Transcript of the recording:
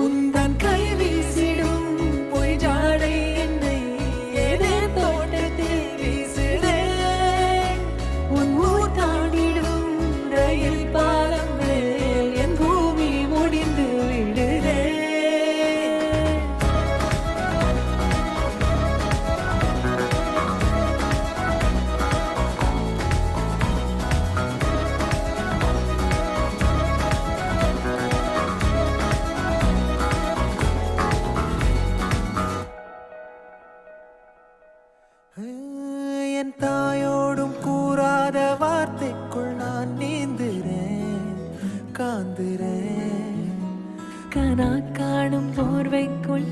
உந்தன் கை வீசிடும் பொய் ஜாடை என்னை ஏதே தோட்டத்தில் வீசுதே உன் ஊர் தாண்டிடும் ரயில் பாலம் மேல் என் பூமி முடிந்து விடுதே என் தாயோடும் கூறாத வார்த்தைக்குள் நான் நீந்துறேன் காந்துறேன் கனா காணும் போர்வைக்குள்